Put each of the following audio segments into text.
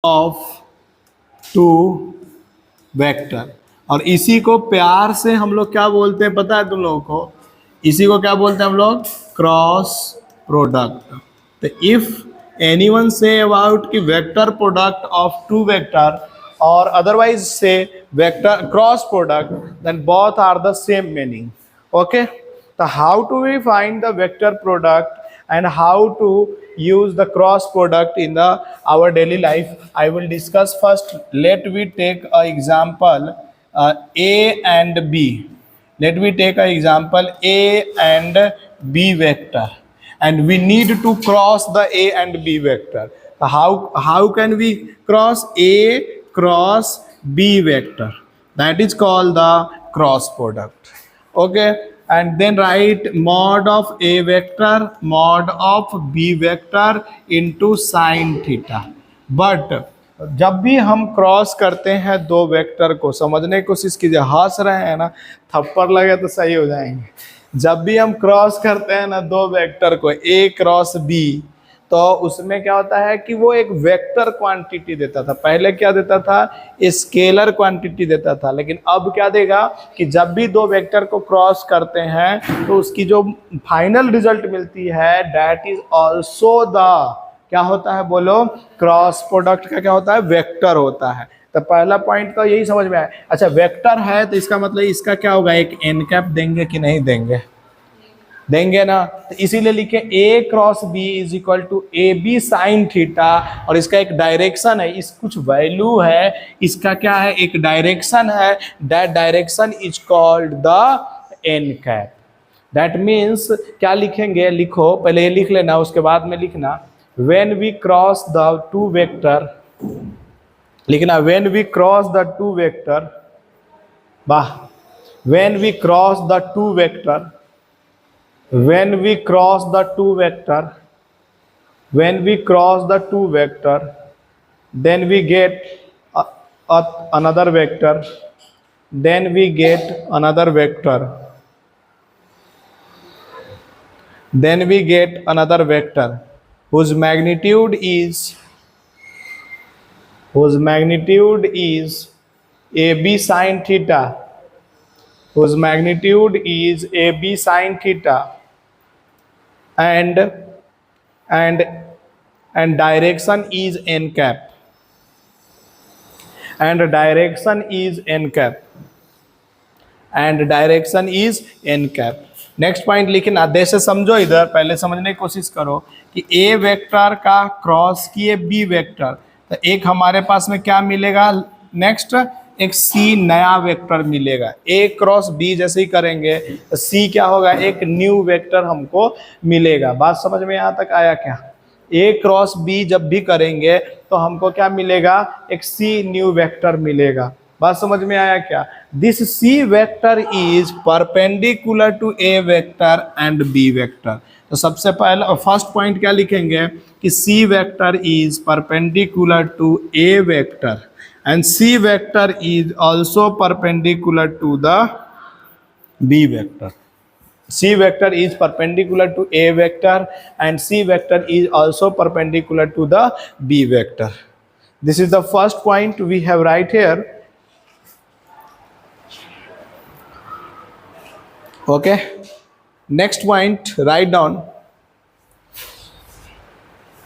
Of two vector. और इसी को प्यार से हम लोग क्या बोलते हैं पता है तुम लोगों को? इसी को क्या बोलते हैं हम लोग? Cross product. तो इफ एनीवन से अबाउट कि vector product of two vector और otherwise say vector cross product, then both are the same meaning. Okay, तो how to we find the vector product and how to use the cross product in the our daily life, I will discuss. First, let we take a example, a and b. Let me take a example a and b vector, and we need to cross the a and b vector. How can we cross a cross b vector? That is called the cross product. Okay, and then write mod of a vector mod of b vector into sin theta. But जब भी हम cross करते हैं दो vector को, समझने की कोशिश कीजिए, हंस रहे हैं ना, थप्पड़ लगे तो सही हो जाएंगे। जब भी हम क्रॉस करते हैं ना दो वेक्टर को a क्रॉस b, तो उसमें क्या होता है कि वो एक वेक्टर क्वांटिटी देता था। पहले क्या देता था? स्केलर क्वांटिटी देता था, लेकिन अब क्या देगा कि जब भी दो वेक्टर को क्रॉस करते हैं तो उसकी जो फाइनल रिजल्ट मिलती है दैट इज आल्सो द, क्या होता है बोलो? क्रॉस प्रोडक्ट का क्या होता है? वेक्टर होता है। तो पहला पॉइंट तो यही समझ में आया। अच्छा, वेक्टर है तो इसका मतलब इसका क्या होगा? एक एन कैप देंगे कि नहीं देंगे? देंगे ना। तो इसीलिए लिखे a cross b is equal to a b sine theta, और इसका एक डायरेक्शन है, इस कुछ वैल्यू है, इसका क्या है? एक डायरेक्शन है। That direction is called the n cap. That means क्या लिखेंगे? लिखो, पहले ये लिख लेना, उसके बाद में लिखना when we cross the two vector, लिखना when we cross the two vector, वाह, when we cross the two vector, when we cross the two vector, when we cross the two vector, then we get another vector, then we get another vector, then we get another vector whose magnitude is ab sin theta, whose magnitude is ab sin theta, and direction is n cap, and direction is n cap, and direction is n cap. Next point लिखना, दे से समझो, इधर पहले समझने की कोशिश करो कि ए वेक्टर का क्रॉस किए बी वेक्टर, तो एक हमारे पास में क्या मिलेगा? नेक्स्ट एक सी नया वेक्टर मिलेगा। ए क्रॉस बी जैसे ही करेंगे तो सी क्या होगा? एक न्यू वेक्टर हमको मिलेगा। बात समझ में यहाँ तक आया क्या? ए क्रॉस बी जब भी करेंगे तो हमको क्या मिलेगा? एक सी न्यू वेक्टर मिलेगा। बात समझ में आया क्या? This C vector is perpendicular to A vector and B vector. तो सबसे पहला फर्स्ट पॉइंट क्या लिखेंगे कि C vector is perpendicular to A vector and C vector is also perpendicular to the B vector. C vector is perpendicular to A vector and C vector is also perpendicular to the B vector. This is the first point we have right here. Okay, next point write down.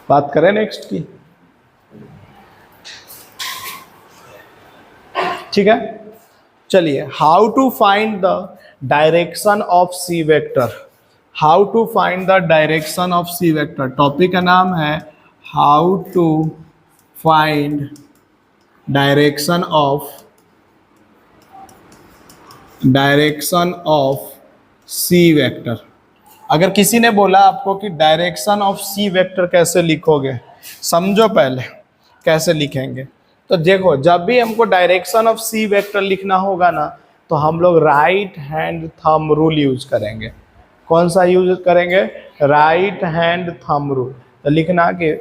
बात करें next की, ठीक है? चलिए, how to find the direction of c vector. How to find the direction of c vector, topic का नाम है how to find direction of c vector. अगर किसी ने बोला आपको कि डायरेक्शन ऑफ सी वेक्टर कैसे लिखोगे, समझो पहले कैसे लिखेंगे। तो देखो, जब भी हमको डायरेक्शन ऑफ सी वेक्टर लिखना होगा ना, तो हम लोग right hand thumb rule use करेंगे। कौन सा यूज करेंगे? Right hand thumb rule. तो लिखना कि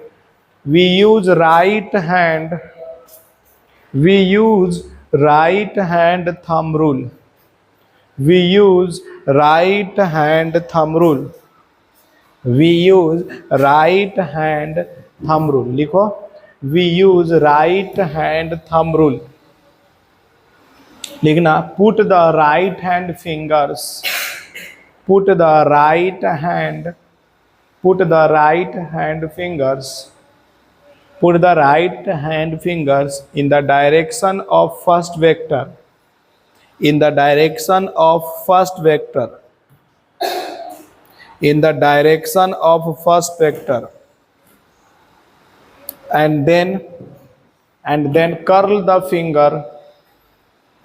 we use right hand thumb rule, we use right hand thumb rule, we use right hand thumb rule. लिखो we use right hand thumb rule. लिखना, put the right hand fingers, put the right hand, put the right hand fingers, put the right hand fingers in the direction of first vector, in the direction of first vector, in the direction of first vector, and then curl the finger,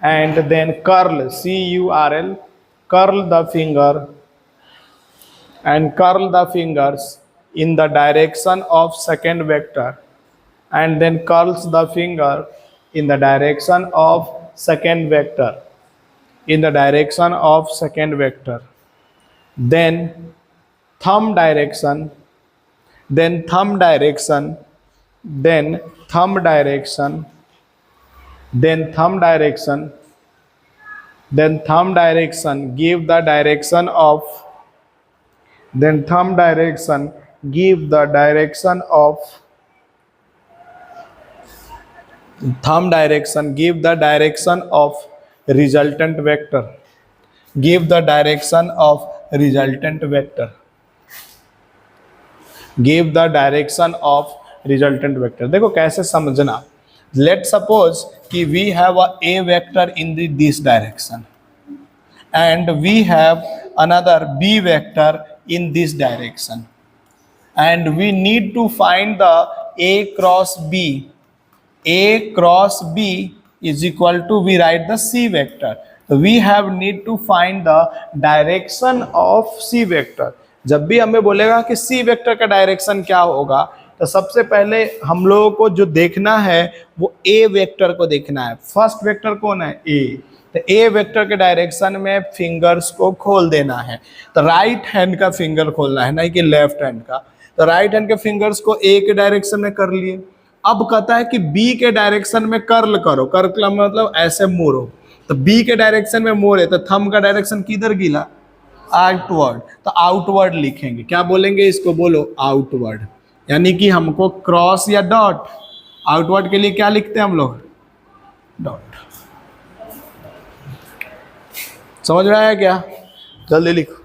and then curl, curl, curl the finger, and curl the fingers in the direction of second vector, and then curls the finger in the direction of second vector, in the direction of second vector, then thumb direction, then thumb direction, then thumb direction, then thumb direction, then thumb direction, give the direction of, then thumb direction, give the direction of, thumb direction, give the direction of resultant vector, give the direction of resultant vector, give the direction of resultant vector। देखो कैसे समझना, let suppose कि we have a vector in this direction and we have another b vector in this direction and we need to find the a cross b, a cross b is equal to, we write the c vector, so we have need to find the direction of c vector। जब भी हमें बोलेगा कि c vector का direction क्या होगा, तो सबसे पहले हम लोगों को जो देखना है वो a वेक्टर को देखना है। फर्स्ट वेक्टर कौन है, a, तो a वेक्टर के डायरेक्शन में फिंगर्स को खोल देना है, तो राइट हैंड का फिंगर खोलना है, नहीं कि लेफ्ट हैंड का। तो राइट हैंड के फिंगर्स को a के डायरेक्शन में कर लिए। अब कहता है कि b के डायरेक्शन में कर्ल करो, कर्ल मतलब ऐसे मोड़ो, तो b के डायरेक्शन में मोड़े तो थंब का डायरेक्शन किधर गिला, आउटवर्ड, तो आउटवर्ड लिखेंगे। क्या बोलेंगे इसको, बोलो आउटवर्ड, यानी कि हमको क्रॉस या डॉट, आउटवर्ड के लिए क्या लिखते हैं हम लोग, डॉट। समझ में आया क्या, जल्दी लिखो।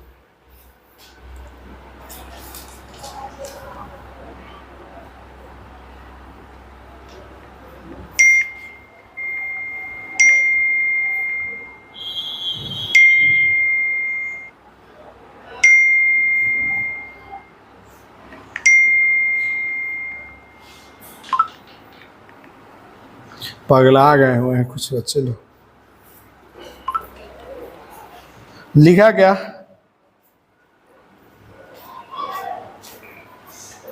पगला गए हुए हैं कुछ बच्चे लोग। लिखा क्या,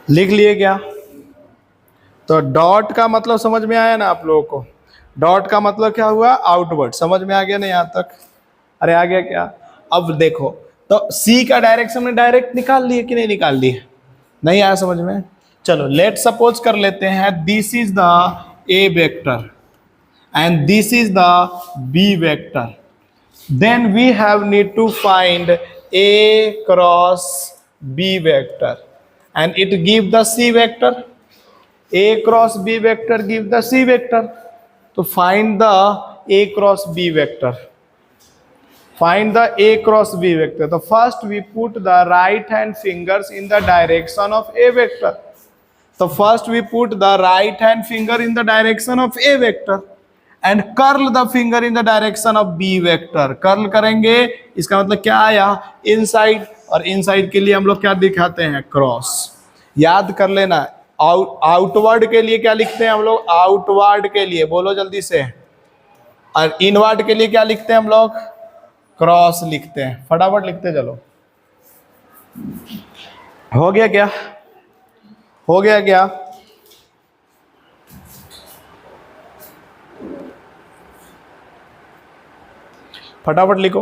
लिख लिए क्या? तो डॉट का मतलब समझ में आया ना आप लोगों को, डॉट का मतलब क्या हुआ, आउटवर्ड। समझ में आ गया ना यहाँ तक, अरे आ गया क्या? अब देखो, तो सी का डायरेक्शन में डायरेक्ट निकाल लिए कि नहीं निकाल लिए, नहीं आया समझ में। चलो लेट सपोज कर लेते हैं, this is the A vector and this is the b vector, then we have need to find a cross b vector and it give the c vector, a cross b vector give the c vector, to find the a cross b vector, find the a cross b vector, so first we put the right hand fingers in the direction of a vector, so first we put the right hand finger in the direction of a vector and curl the finger in the direction of b vector, curl करेंगे, इसका मतलब क्या आया, inside, और inside के लिए हम लोग क्या दिखाते हैं, क्रॉस। याद कर लेना, आउटवर्ड के लिए क्या लिखते हैं हम लोग, आउटवर्ड के लिए बोलो जल्दी से, और इनवर्ड के लिए क्या लिखते हैं हम लोग, क्रॉस लिखते हैं। फटाफट लिखते चलो, हो गया क्या, हो गया क्या? फटाफट लिखो,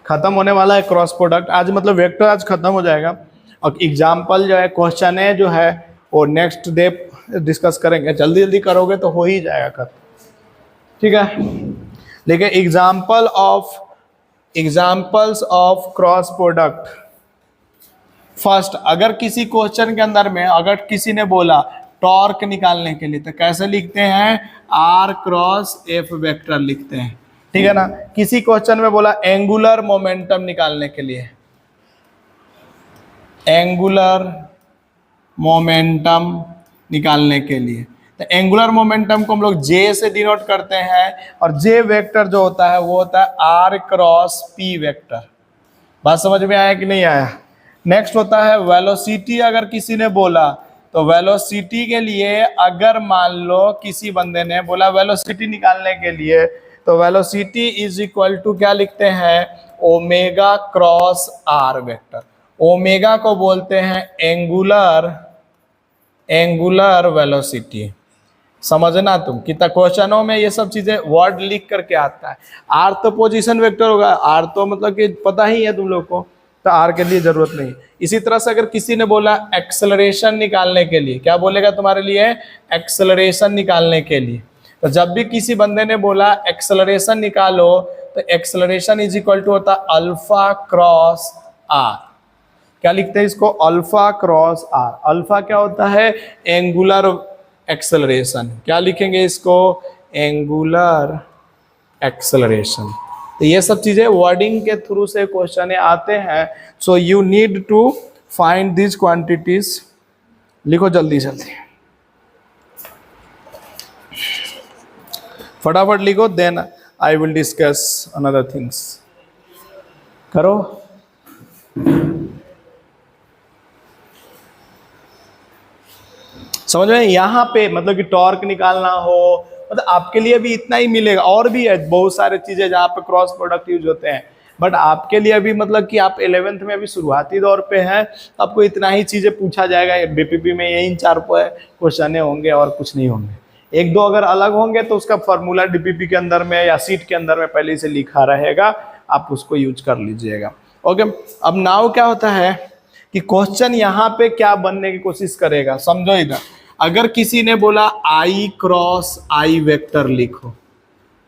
खत्म होने वाला है क्रॉस प्रोडक्ट आज, मतलब वेक्टर आज खत्म हो जाएगा, और एग्जाम्पल जो है, क्वेश्चन है जो है वो नेक्स्ट डे डिस्कस करेंगे। जल्दी जल्दी करोगे तो हो ही जाएगा खत्म, ठीक है। लेकिन examples of cross product, first अगर किसी क्वेश्चन के अंदर में अगर किसी ने बोला टॉर्क निकालने के लिए, तो कैसे लिखते हैं, आर क्रॉस एफ वेक्टर लिखते हैं, ठीक है ना। किसी क्वेश्चन में बोला एंगुलर मोमेंटम निकालने के लिए, एंगुलर मोमेंटम निकालने के लिए, तो एंगुलर मोमेंटम को हम लोग जे से डिनोट करते हैं, और जे वेक्टर जो होता है वो होता है आर क्रॉस पी वेक्टर। बात समझ में आया कि नहीं आया। नेक्स्ट होता है वेलोसिटी। अगर किसी ने बोला तो वेलोसिटी के लिए, अगर मान लो किसी बंदे ने बोला वेलोसिटी निकालने के लिए, तो वेलोसिटी इज इक्वल टू क्या लिखते हैं, omega cross r vector. Omega को बोलते हैं एंगुलर वेलोसिटी। समझना तुम, कितना क्वेश्चनों में ये सब चीजें वर्ड लिख करके आता है। आर तो पोजीशन वेक्टर होगा, आर तो मतलब कि पता ही है तुम लोग को, तो आर के लिए जरूरत नहीं। इसी तरह से अगर किसी ने बोला एक्सेलरेशन निकालने के लिए, क्या बोलेगा तुम्हारे लिए, एक्सेलरेशन निकालने के लिए। तो जब भी किसी बंदे ने बोला एक्सेलरेशन निकालो, तो एक्सेलरेशन इज इक्वल टू होता है अल्फा क्रॉस आर। क्या लिखते हैं इसको, अल्फा क्रॉस आर। अल्फा क्या होता है, एंगुलर एक्सेलरेशन। क्या लिखेंगे इसको, एंगुलर एक्सेलरेशन। तो ये सब चीजें वर्डिंग के थ्रू से क्वेश्चन आते हैं। So you need to find this quantities. लिखो जल्दी जल्दी, फटाफट लिखो, then I will discuss another things. करो। समझ में, यहाँ पे मतलब कि टॉर्क निकालना हो, मतलब आपके लिए भी इतना ही मिलेगा। और भी है बहुत सारे चीजें जहाँ पे क्रॉस प्रोडक्ट यूज होते हैं, बट आपके लिए अभी मतलब कि आप 11th में अभी शुरुआती दौर पे हैं, तो आपको इतना ही चीजें पूछा जाएगा। बीपीपी में यही 4 क्वेश्चन होंगे और कुछ नहीं होंगे। एक दो अगर अलग होंगे तो उसका फॉर्मूला डीपीपी के अंदर में या सीट के अंदर में पहले से लिखा रहेगा, आप उसको यूज कर लीजिएगा। ओके, अब नाउ क्या होता है कि क्वेश्चन यहाँ पे क्या बनने की कोशिश करेगा, समझो इधर। अगर किसी ने बोला आई क्रॉस आई वेक्टर लिखो,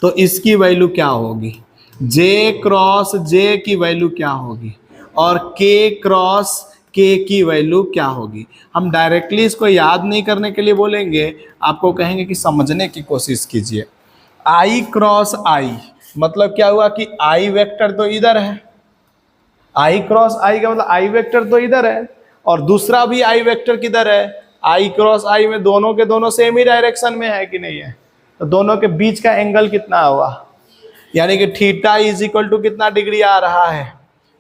तो इसकी वैल्यू क्या होगी, जे क्रॉस जे की वैल्यू क्या होगी, और के क्रॉस के की वैल्यू क्या होगी। हम डायरेक्टली इसको याद नहीं करने के लिए बोलेंगे, आपको कहेंगे कि समझने की कोशिश कीजिए। आई क्रॉस आई मतलब क्या हुआ कि आई वेक्टर तो इधर है, आई क्रॉस आई का मतलब आई वेक्टर तो इधर है, और दूसरा भी आई वेक्टर किधर है, आई क्रॉस आई में दोनों के दोनों सेम ही डायरेक्शन में है कि नहीं है। तो दोनों के बीच का एंगल कितना हुआ, यानी कि थीटा इज इक्वल टू कितना डिग्री आ रहा है,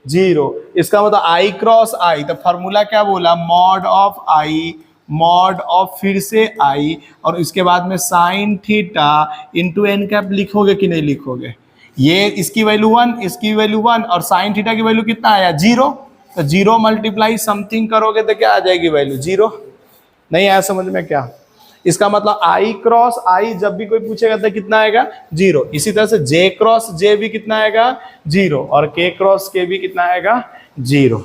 0। इसका मतलब आई क्रॉस आई, तो फॉर्मूला क्या बोला, mod of I, mod of फिर से आई, और इसके बाद में sine theta into n cap लिखोगे कि नहीं लिखोगे। ये इसकी वैल्यू 1, इसकी वैल्यू 1, और साइन थीटा की वैल्यू कितना आया, 0। तो 0 मल्टीप्लाई समथिंग करोगे तो क्या आ जाएगी वैल्यू, 0। नहीं आया समझ में क्या। इसका मतलब आई क्रॉस आई जब भी कोई पूछेगा तो कितना आएगा, 0। इसी तरह से जे क्रॉस जे भी कितना आएगा, 0, और के क्रॉस के भी कितना आएगा, 0।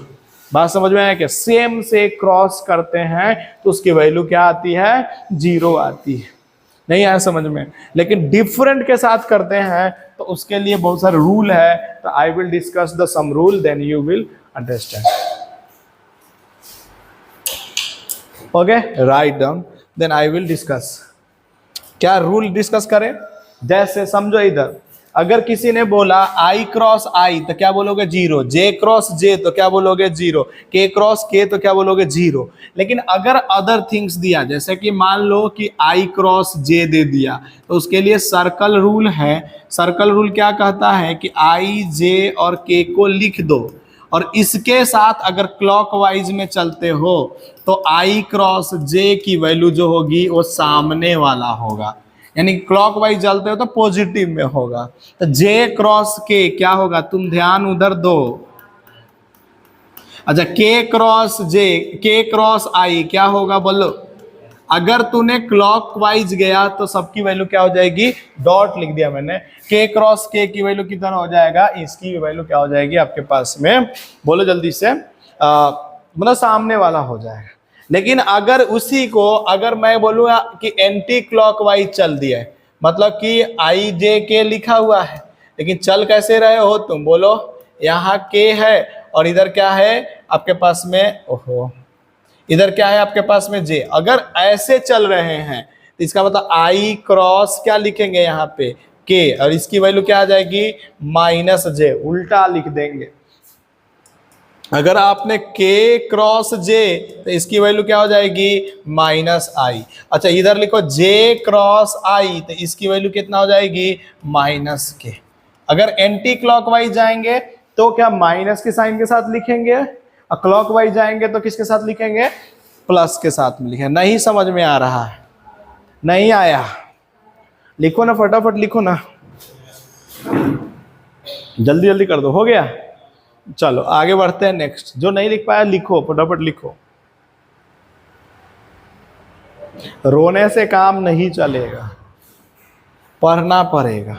बात समझ में आया क्या। सेम से क्रॉस करते हैं तो उसकी वैल्यू क्या आती है, 0 आती है। नहीं आया समझ में। लेकिन डिफरेंट के साथ करते हैं तो उसके लिए बहुत सारे रूल है, तो I will discuss the some rule, then you will understand. Okay, right down, then I will discuss. क्या रूल डिस्कस करें, जैसे समझो इधर, अगर किसी ने बोला आई क्रॉस आई तो क्या बोलोगे, 0। जे क्रॉस जे तो क्या बोलोगे, 0। के क्रॉस के तो क्या बोलोगे, 0। लेकिन अगर अदर थिंग्स दिया, जैसे कि मान लो कि आई क्रॉस जे दे दिया, तो उसके लिए सर्कल रूल है। सर्कल रूल क्या कहता है कि आई जे और के को लिख दो, और इसके साथ अगर क्लॉकवाइज में चलते हो तो आई क्रॉस जे की वैल्यू जो होगी वो सामने वाला होगा, यानी क्लॉकवाइज चलते हो तो पॉजिटिव में होगा। तो जे क्रॉस के क्या होगा, तुम ध्यान उधर दो। अच्छा, के क्रॉस जे, के क्रॉस आई क्या होगा बोलो। अगर तूने क्लॉकवाइज गया तो सबकी वैल्यू क्या हो जाएगी, डॉट लिख दिया मैंने। के क्रॉस के की वैल्यू कितना हो जाएगा, इसकी वैल्यू क्या हो जाएगी आपके पास में, बोलो जल्दी से, मतलब सामने वाला हो जाएगा। लेकिन अगर उसी को अगर मैं बोलूँगा कि एंटी क्लॉकवाइज चल दिया है, मतलब कि आई जे के लिखा हुआ है, लेकिन चल कैसे रहे हो तुम, बोलो यहाँ के है और इधर क्या है आपके पास में, ओहो इधर क्या है आपके पास में जे। अगर ऐसे चल रहे हैं तो इसका मतलब आई क्रॉस क्या लिखेंगे यहाँ पे के, और इसकी वैल्यू क्या आ जाएगी माइनस जे, उल्टा लिख देंगे। अगर आपने के क्रॉस जे तो इसकी वैल्यू क्या हो जाएगी माइनस आई। अच्छा इधर लिखो जे क्रॉस आई तो इसकी वैल्यू कितना हो जाएगी माइनस के। अगर एंटी क्लॉकवाइज जाएंगे तो क्या माइनस के साइन के साथ लिखेंगे, और क्लॉकवाइज जाएंगे तो किसके साथ लिखेंगे प्लस के साथ में लिखेंगे। नहीं समझ में आ रहा है, नहीं आया, लिखो ना फटाफट लिखो ना, जल्दी जल्दी कर दो। हो गया, चलो आगे बढ़ते हैं नेक्स्ट। जो नहीं लिख पाया लिखो, फटाफट लिखो, रोने से काम नहीं चलेगा, पढ़ना पड़ेगा।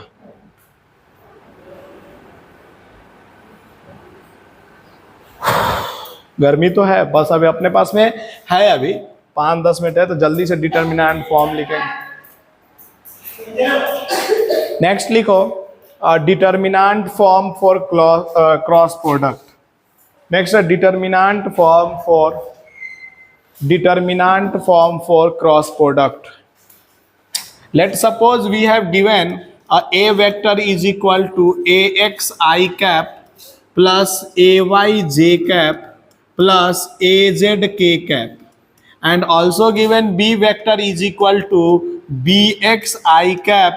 गर्मी तो है, बस अभी अपने पास में है अभी 5-10 मिनट है, तो जल्दी से डिटर्मिनेंट फॉर्म लिखेंगे। नेक्स्ट लिखो determinant form for cross product. Next है determinant form for cross product. Let suppose we have given a vector is equal to ax I cap plus ay j cap plus az k cap, and also given b vector is equal to bx I cap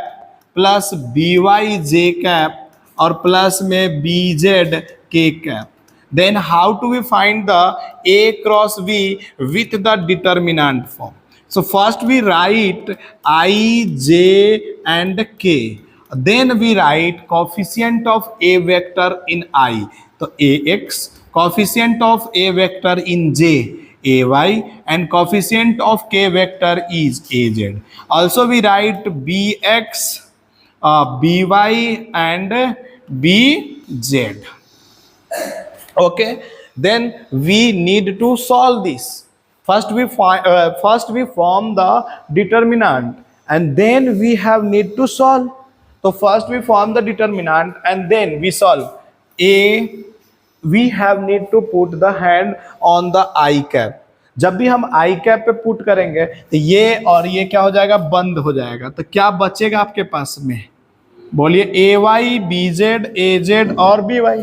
plus by j cap और plus में bz k cap. Then how do we find the a cross b with the determinant form? So first we write I, j and k. Then we write coefficient of a vector in I. तो ax, coefficient of a vector in j, ay, and coefficient of k vector is az. Also we write bx, by and bz. Okay, then we need to solve this. First we form the determinant and then we have need to solve. So first we form the determinant and then we solve. We have need to put the hand on the I cap. जब भी हम I cap पे put करेंगे तो ये और ये क्या हो जाएगा बंद हो जाएगा। तो क्या बचेगा आपके पास में, बोलिए ay, bz, az और by।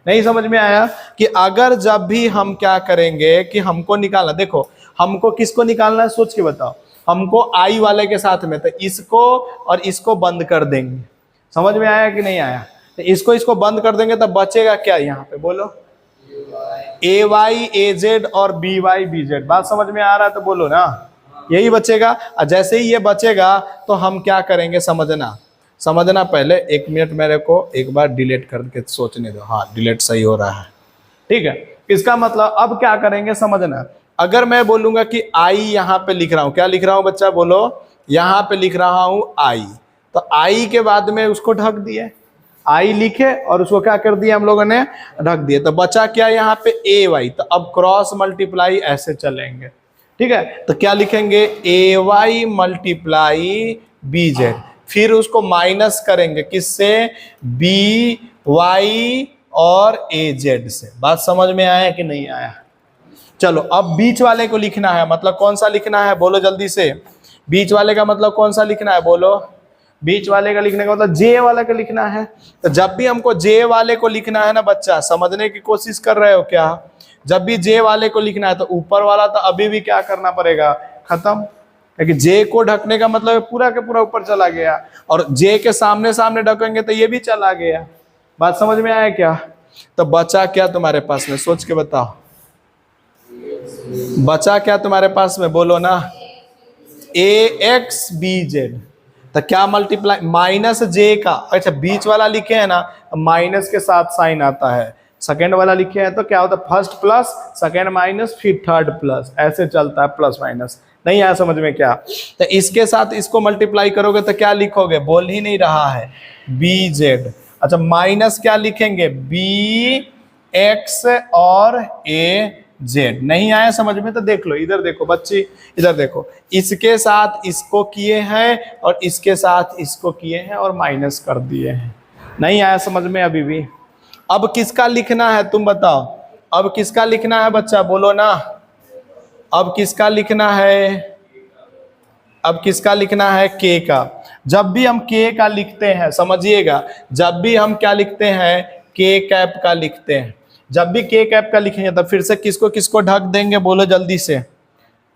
नहीं समझ में आया कि अगर जब भी हम क्या करेंगे कि हमको निकालना, देखो हमको किसको निकालना है सोच के बताओ, हमको आई वाले के साथ में, तो इसको और इसको बंद कर देंगे। समझ में आया कि नहीं आया? तो इसको बंद कर देंगे तो बचेगा क्या यहाँ पे बोलो, ए वाई ए जेड और बी वाई बी जेड। बात समझ में आ रहा है तो बोलो ना, यही बचेगा। और जैसे ही ये बचेगा तो हम क्या करेंगे समझना पहले 1 मिनट मेरे को एक बार डिलीट करके सोचने दो। हाँ डिलीट सही हो रहा है, ठीक है। इसका मतलब अब क्या करेंगे समझना। अगर मैं बोलूंगा कि आई यहाँ पे लिख रहा हूँ, क्या लिख रहा हूँ बच्चा बोलो, यहाँ पे लिख रहा हूँ आई, तो आई के बाद में उसको ढक दिए, आई लिखे और उसको क्या कर दिया हम लोगों ने ढक दिए। तो बचा क्या यहाँ पे ए वाई। तो अब क्रॉस मल्टीप्लाई ऐसे चलेंगे, ठीक है। तो क्या लिखेंगे ए वाई मल्टीप्लाई बी जेड, फिर उसको माइनस करेंगे किससे, बी वाई और ए जेड से। बात समझ में आया कि नहीं आया? चलो अब बीच वाले को लिखना है, मतलब कौन सा लिखना है बोलो जल्दी से। बीच वाले का मतलब कौन सा लिखना है बोलो, बीच वाले का लिखने का मतलब जे वाले का लिखना है। तो जब भी हमको जे वाले को लिखना है ना बच्चा, समझने की कोशिश कर रहे हो क्या? जब भी जे वाले को लिखना है तो ऊपर वाला तो अभी भी क्या करना पड़ेगा, खत्म। लेकिन जे को ढकने का मतलब पूरा के पूरा ऊपर चला गया, और जे के सामने सामने ढकेंगे तो ये भी चला गया। बात समझ में आया क्या? तो बचा क्या तुम्हारे पास में, सोच के बताओ, बचा क्या तुम्हारे पास में बोलो ना, ए एक्स बी जेड। तो क्या मल्टीप्लाई माइनस जे का, अच्छा बीच वाला लिखे है ना माइनस के साथ साइन आता है, सेकेंड वाला लिखे हैं तो क्या होता है फर्स्ट प्लस सेकेंड माइनस फिर थर्ड प्लस, ऐसे चलता है प्लस माइनस। नहीं आया समझ में क्या? तो इसके साथ इसको मल्टीप्लाई करोगे तो क्या लिखोगे, बोल ही नहीं रहा है, बी जेड। अच्छा माइनस क्या लिखेंगे, बी एक्स और ए जेड। नहीं आया समझ में तो देख लो, इधर देखो बच्ची, इधर देखो, इसके साथ इसको किए हैं और इसके साथ इसको किए हैं और माइनस कर दिए हैं। नहीं आया समझ में अभी भी? अब किसका लिखना है तुम बताओ, अब किसका लिखना है बच्चा बोलो ना, अब किसका लिखना है, अब किसका लिखना है, के का। जब भी हम के का लिखते हैं, समझिएगा, जब भी हम क्या लिखते हैं, के कैप का लिखते हैं, जब भी के कैप का लिखेंगे तब फिर से किसको किसको ढक देंगे, बोलो जल्दी से,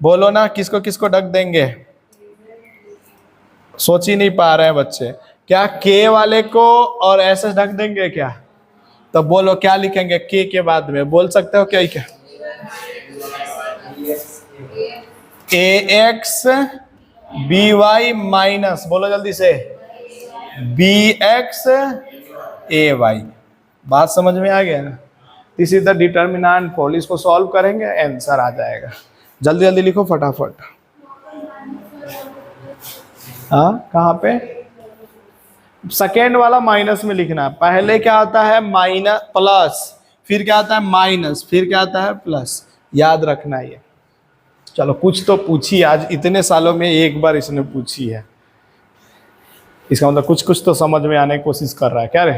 बोलो ना, किसको किसको ढक देंगे। सोच ही नहीं पा रहे हैं बच्चे, क्या के वाले को और ऐसे ढक देंगे क्या? तो बोलो क्या लिखेंगे के बाद में, बोल सकते हो क्या? क्या ए एक्स बी वाई माइनस, बोलो जल्दी से, बी एक्स ए वाई। बात समझ में आ गया ना? This is the determinant for, इसको सॉल्व करेंगे आंसर आ जाएगा। जल्दी जल्दी लिखो फटाफट। हाँ कहाँ पे? सेकेंड वाला माइनस में लिखना है। पहले क्या आता है, माइनस प्लस, फिर क्या आता है माइनस, फिर क्या आता है प्लस, याद रखना है ये। चलो कुछ तो पूछी आज, इतने सालों में एक बार इसने पूछी है, इसका मतलब कुछ कुछ तो समझ में आने की कोशिश कर रहा है क्या रे?